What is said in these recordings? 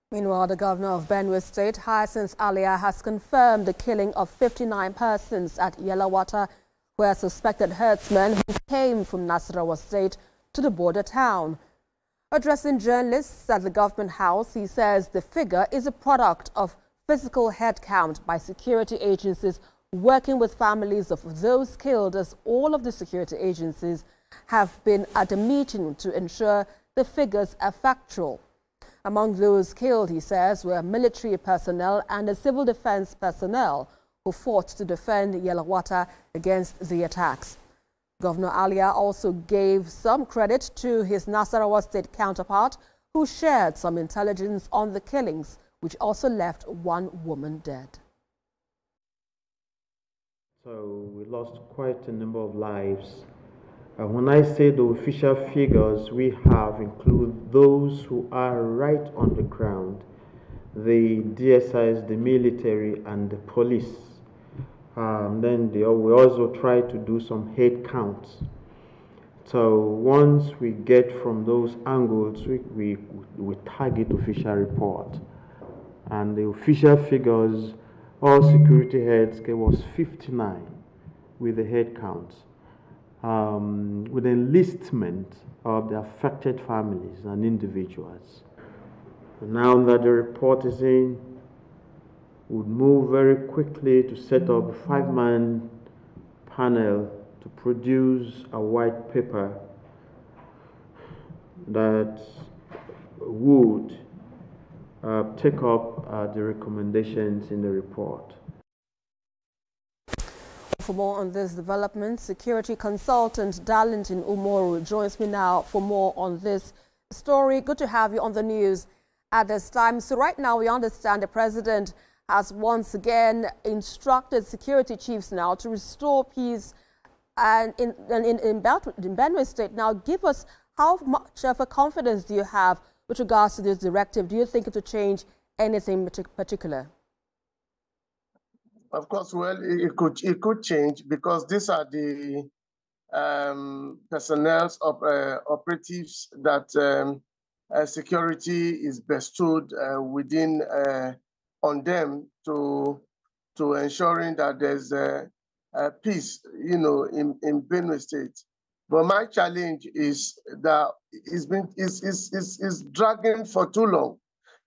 Meanwhile, the governor of Benue State, Alia, has confirmed the killing of 59 persons at Yelawata, where suspected herdsmen who came from Nasarawa State to the border town. Addressing journalists at the government house, he says the figure is a product of physical headcount by security agencies working with families of those killed, as all of the security agencies have been at a meeting to ensure the figures are factual. Among those killed, he says, were military personnel and the civil defense personnel who fought to defend Yelawata against the attacks. Governor Alia also gave some credit to his Nasarawa State counterpart, who shared some intelligence on the killings, which also left one woman dead. So we lost quite a number of lives. When I say the official figures we have include those who are right on the ground, the DSIs, the military, and the police. Then we also try to do some head counts. So once we get from those angles, we target official report. And the official figures, all security heads, was 59 with the head counts. With enlistment of the affected families and individuals. Now that the report is in, we would move very quickly to set up a 5-man panel to produce a white paper that would take up the recommendations in the report. For more on this development, security consultant Darlington Umoru joins me now for more on this story. Good to have you on the news at this time. So right now we understand the president has once again instructed security chiefs now to restore peace and in Benue State. Now give us, how much of a confidence do you have with regards to this directive? Do you think it will change anything particular? Of course, well, it could change, because these are the personnel of operatives that security is bestowed within on them to ensuring that there's peace, in Benue State. But my challenge is that it's dragging for too long.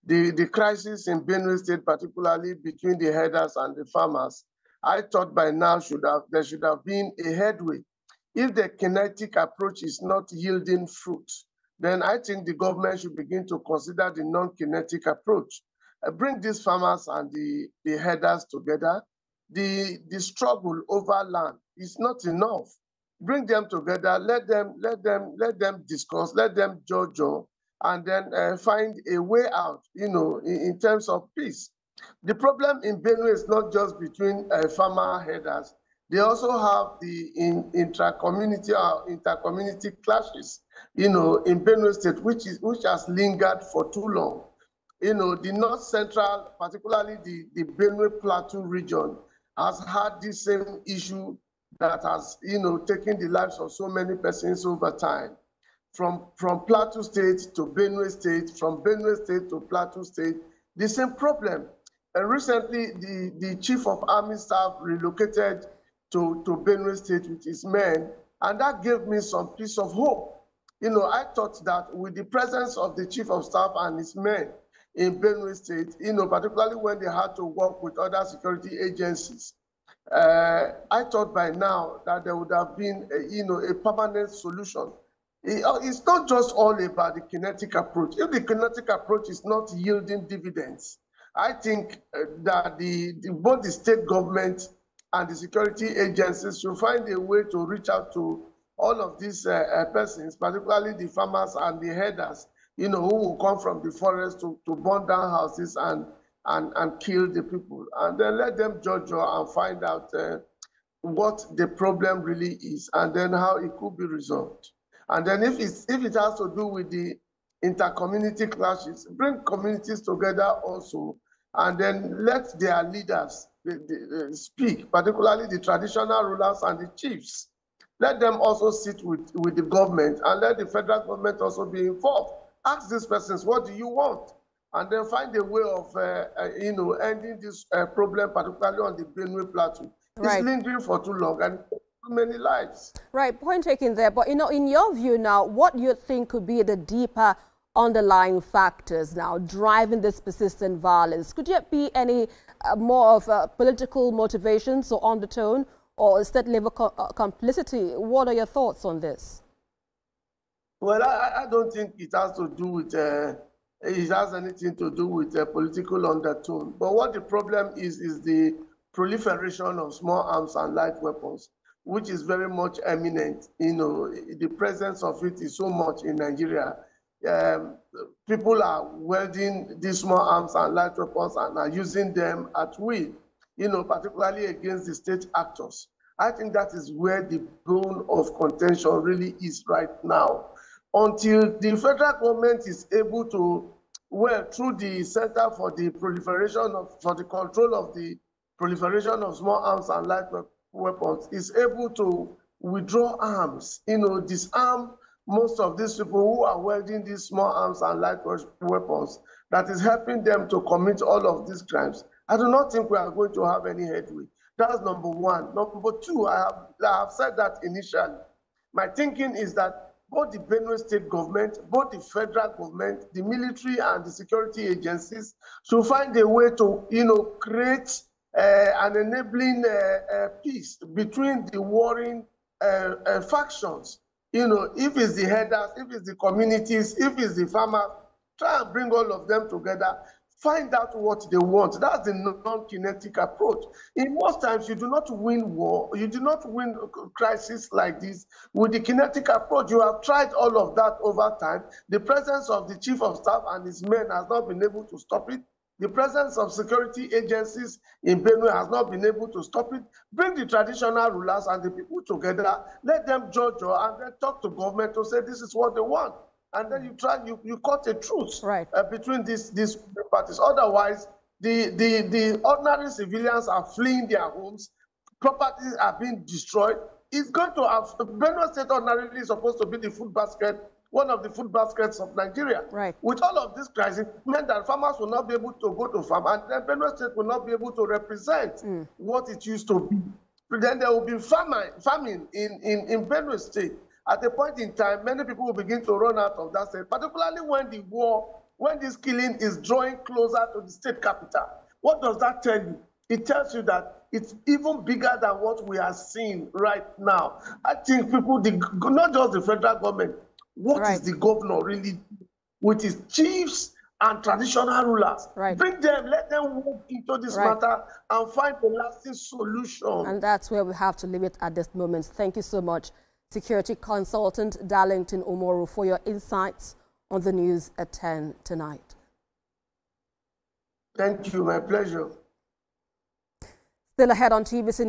The crisis in Benue State, particularly between the herders and the farmers, I thought by now there should have been a headway. If the kinetic approach is not yielding fruit, then I think the government should begin to consider the non-kinetic approach. Bring these farmers and the herders together. The struggle over land is not enough. Bring them together, let them discuss, let them judge, and then find a way out, in terms of peace. The problem in Benue is not just between farmer herders. They also have the intra-community or inter-community clashes, in Benue State, which has lingered for too long. The North Central, particularly the Benue Plateau region, has had this same issue that has, taken the lives of so many persons over time. From Plateau State to Benue State, from Benue State to Plateau State, the same problem. Recently, the Chief of Army Staff relocated to Benue State with his men, and that gave me some piece of hope. I thought that with the presence of the Chief of Staff and his men in Benue State, particularly when they had to work with other security agencies, I thought by now that there would have been a permanent solution. It's not just all about the kinetic approach. If the kinetic approach is not yielding dividends, I think that both the state government and the security agencies should find a way to reach out to all of these persons, particularly the farmers and the herders, who will come from the forest to burn down houses and kill the people. And then let them judge and find out what the problem really is, and then how it could be resolved. And then if it has to do with the inter-community clashes, bring communities together also, and then let their leaders speak, particularly the traditional rulers and the chiefs. Let them also sit with the government, and let the federal government also be involved. Ask these persons, what do you want? and then find a way of, ending this problem, particularly on the Benue Plateau. Right. It's lingering for too long and too many lives. Right, point taken there. But, in your view now, what you think could be the deeper underlying factors now driving this persistent violence? Could there be any more of political motivations or undertone or state-level complicity? What are your thoughts on this? Well, I don't think it has to do with, it has anything to do with political undertone. But what the problem is the proliferation of small arms and light weapons, which is very much eminent. The presence of it is so much in Nigeria. People are wielding these small arms and light weapons and are using them at will, particularly against the state actors. I think that is where the bone of contention really is right now. Until the federal government is able to, through the Center for the Control of the Proliferation of Small Arms and Light Weapons, is able to withdraw arms, disarm most of these people who are wielding these small arms and light weapons, that is helping them to commit all of these crimes. I do not think we are going to have any headway. That's number one. Number two, I have said that initially. My thinking is that both the Benue state government, both the federal government, the military and the security agencies should find a way to, create an enabling peace between the warring factions. If it's the headers, if it's the communities, if it's the farmers, try and bring all of them together, find out what they want. That's the non-kinetic approach. In most times, you do not win war, you do not win crisis like this with the kinetic approach. You have tried all of that over time. The presence of the chief of staff and his men has not been able to stop it. The presence of security agencies in Benue has not been able to stop it. Bring the traditional rulers and the people together, let them judge and then talk to government to say this is what they want. And then you cut a truce between these parties. Otherwise, the ordinary civilians are fleeing their homes, properties are being destroyed. It's going to have, Benue State ordinarily is supposed to be the food basket, one of the food baskets of Nigeria. Right. With all of this crisis, it meant that farmers will not be able to go to farm, and then Benue State will not be able to represent what it used to be. Then there will be famine in Benue State. At a point in time, many people will begin to run out of that state, particularly when this killing is drawing closer to the state capital. What does that tell you? It tells you that it's even bigger than what we are seeing right now. I think people, not just the federal government, what is the governor really with his chiefs and traditional rulers? Bring them, let them walk into this matter and find a lasting solution. And that's where we have to leave it at this moment. Thank you so much, Security Consultant Darlington Umoru, for your insights on the news at 10 tonight. Thank you, my pleasure. Still ahead on TVC News.